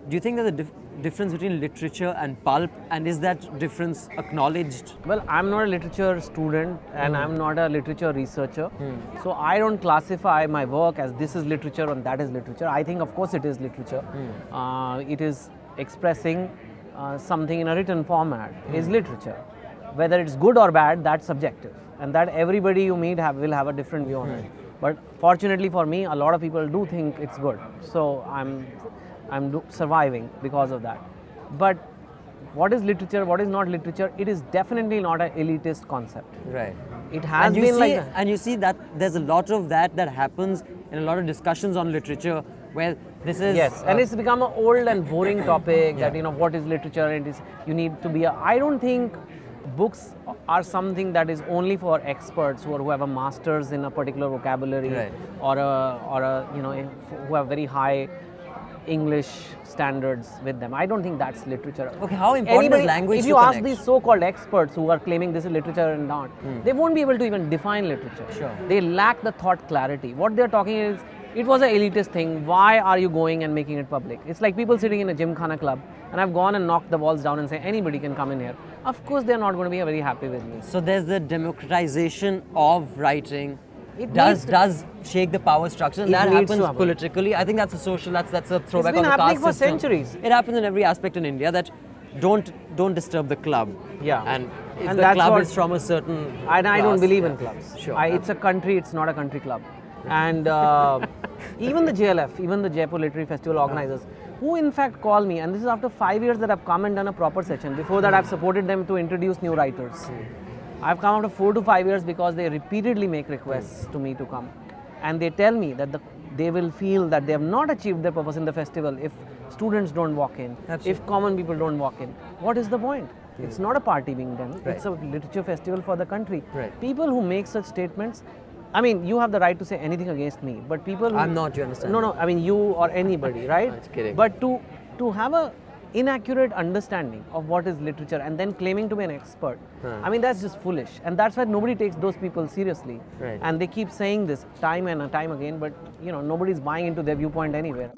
Do you think there's a difference between literature and pulp, and is that difference acknowledged? Well, I'm not a literature student and I'm not a literature researcher. So I don't classify my work as this is literature and that is literature. I think of course it is literature. It is expressing something in a written format is literature. Whether it's good or bad, that's subjective. And that everybody you meet will have a different view on it. But fortunately for me, a lot of people do think it's good. So I'm surviving because of that. But what is literature, what is not literature, it is definitely not an elitist concept. Right. It has been like that. And you see that there's a lot of that happens in a lot of discussions on literature where this is... Yes, and it's become an old and boring topic that, you know, what is literature and you need to be I don't think books are something that is only for experts who have a master's in a particular vocabulary or you know, who have very high English standards with them. I don't think that's literature. Okay, how important is language? If you ask these so-called experts who are claiming this is literature and not, they won't be able to even define literature. Sure. They lack the thought clarity. What they're talking is, it was an elitist thing. Why are you going and making it public? It's like people sitting in a gymkhana club and I've gone and knocked the walls down and say anybody can come in here. Of course, they're not going to be very happy with me. So there's the democratization of writing. It does shake the power structure, and that happens politically. I think that's a social, that's a throwback on the caste system. It's been happening for centuries. It happens in every aspect in India that don't disturb the club. Yeah. And if the club is from a certain I don't class, believe in clubs. Sure. It's a country, it's not a country club. And even the JLF, even the Jaipur Literary Festival organizers, who in fact call me, and this is after 5 years that I've come and done a proper session. Before that, I've supported them to introduce new writers. I've come after 4 to 5 years because they repeatedly make requests to me to come. And they tell me that they will feel that they have not achieved their purpose in the festival if students don't walk in, if common people don't walk in. What is the point? It's not a party being done. It's a literature festival for the country. People who make such statements, I mean, you have the right to say anything against me, but people who... I'm not, you understand? No, I mean, you or anybody, right? I'm kidding. But to have a inaccurate understanding of what is literature and then claiming to be an expert, I mean, that's just foolish. And that's why nobody takes those people seriously. And they keep saying this time and time again, but, you know, nobody's buying into their viewpoint anywhere.